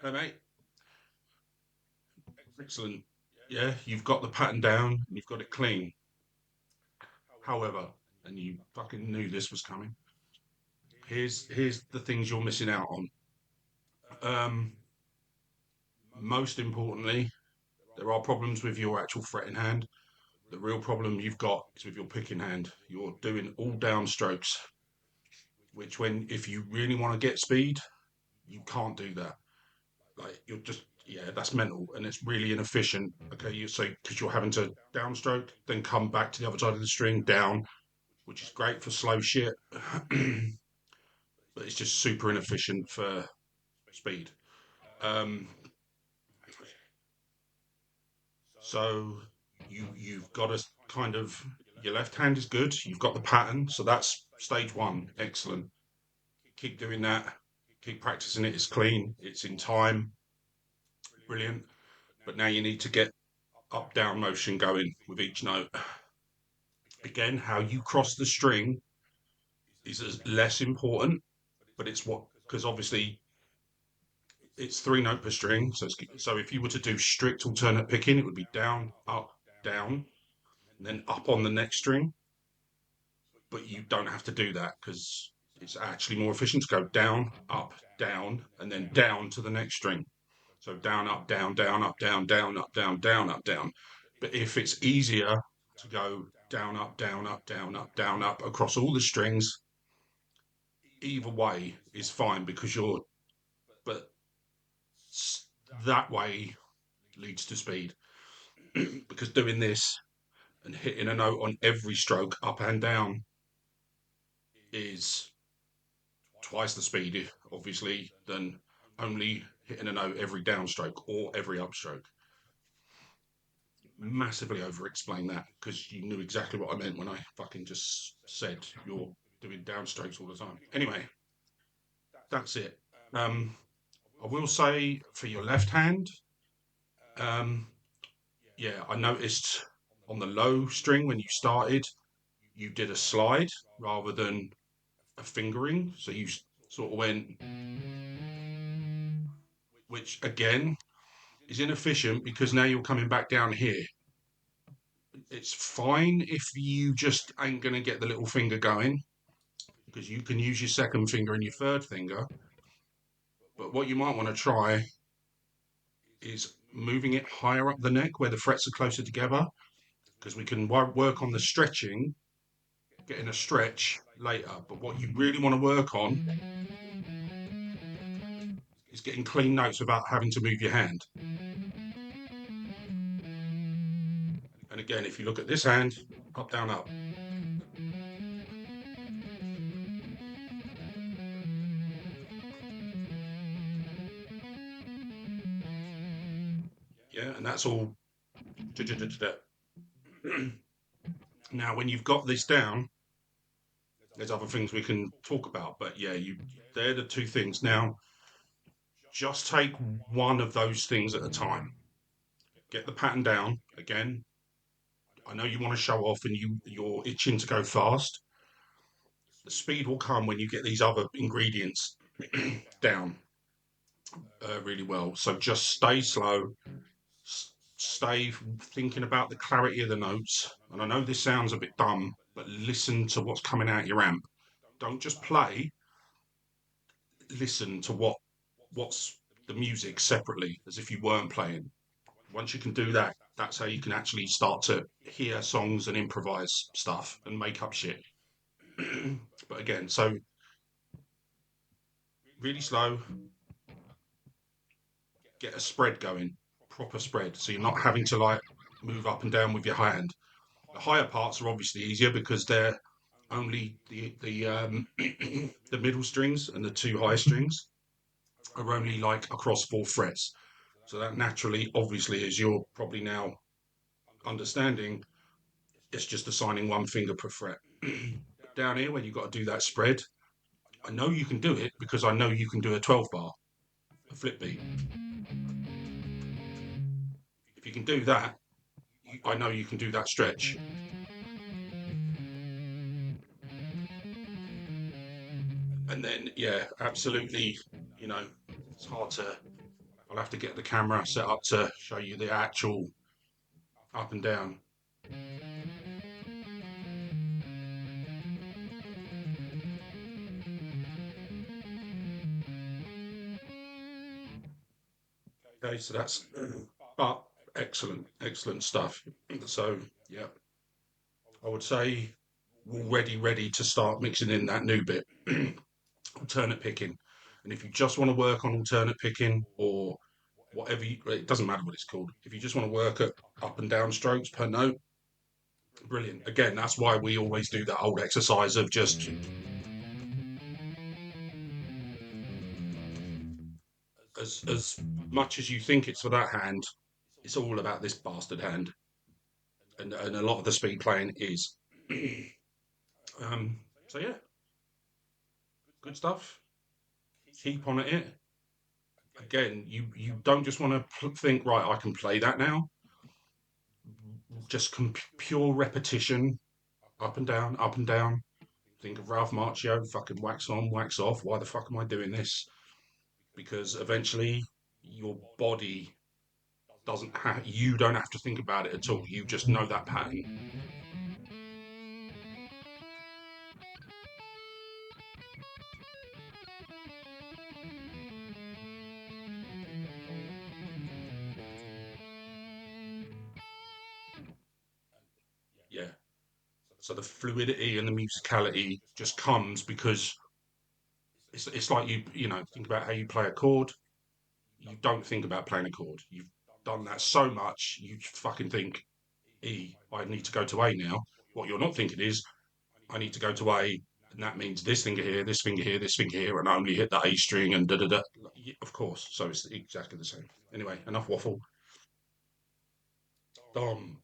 Hey mate, excellent. Yeah, you've got the pattern down and you've got it clean. However, and you fucking knew this was coming. Here's the things you're missing out on. Um, Most importantly, there are problems with your actual fretting hand. The real problem you've got is with your picking hand. You're doing all down strokes, which when if you really want to get speed, you can't do that. Like you're just yeah, that's mental and it's really inefficient. Okay, you so because you're having to downstroke, then come back to the other side of the string down, which is great for slow shit, but it's just super inefficient for speed. Um, so you've got to kind of your left hand is good. You've got the pattern, so that's stage one. Excellent. Keep doing that. Keep practicing it. It's clean. It's in time. Brilliant. But now you need to get up down motion going with each note. Again, how you cross the string is less important, but it's what because obviously it's three note per string. So if you were to do strict alternate picking, it would be down, up, down, and then up on the next string. But you don't have to do that because it's actually more efficient to go down, and then down to the next string. So down, up, down, down, up, down, down, up, down, down, up, down. But if it's easier to go down, up, down, up, down, up, down, up across all the strings, either way is fine because but that way leads to speed because doing this and hitting a note on every stroke up and down is twice the speed, obviously, than only hitting a note every downstroke or every upstroke. Massively over explain that because you knew exactly what I meant when I fucking just said you're doing downstrokes all the time. Anyway, that's it. Um, I will say for your left hand, um, yeah, I noticed on the low string when you started, you did a slide rather than a fingering. So you sort of went, which again is inefficient because now you're coming back down here. It's fine if you just ain't going to get the little finger going because you can use your second finger and your third finger. But what you might want to try is moving it higher up the neck where the frets are closer together because we can work on the stretching, getting a stretch later. But what you really want to work on is getting clean notes without having to move your hand. And again, if you look at this hand, up, down, up. Yeah, and that's all. Now, when you've got this down, there's other things we can talk about, but yeah, they're the two things. Now, just take one of those things at a time. Get the pattern down. Again, I know you want to show off and you're itching to go fast. The speed will come when you get these other ingredients down really well. So just stay slow, stay thinking about the clarity of the notes. And I know this sounds a bit dumb, but listen to what's coming out your amp. Don't just play, listen to what's the music separately as if you weren't playing. Once you can do that, that's how you can actually start to hear songs and improvise stuff and make up shit. But again, so really slow, get a spread going, proper spread. So you're not having to like move up and down with your hand. The higher parts are obviously easier because they're only the the middle strings and the two high strings are only like across four frets. So that naturally, obviously, as you're probably now understanding, it's just assigning one finger per fret. Down here, when you've got to do that spread, I know you can do it because I know you can do a 12 bar, a flip beat. If you can do that, I know you can do that stretch. And then, yeah, absolutely, you know, it's hard to, I'll have to get the camera set up to show you the actual up and down. Okay, so that's, but excellent, excellent stuff. So, yeah, I would say already ready to start mixing in that new bit, alternate picking. And if you just want to work on alternate picking or whatever, it doesn't matter what it's called. If you just want to work at up and down strokes per note, brilliant. Again, that's why we always do that old exercise of just as much as you think it's for that hand, it's all about this bastard hand, and a lot of the speed playing is. So yeah, good stuff. Keep on at it. Again, you don't just want to think right. I can play that now. Just pure repetition, up and down, up and down. Think of Ralph Macchio, fucking wax on, wax off. Why the fuck am I doing this? Because eventually your body doesn't have, you don't have to think about it at all. You just know that pattern. Yeah. So the fluidity and the musicality just comes because it's like you know think about how you play a chord. You don't think about playing a chord. You've done that so much, you fucking think E. I need to go to A now. What you're not thinking is I need to go to A, and that means this finger here, this finger here, this finger here, and I only hit the A string and da da da. Of course, so it's exactly the same. Anyway, enough waffle. Dom.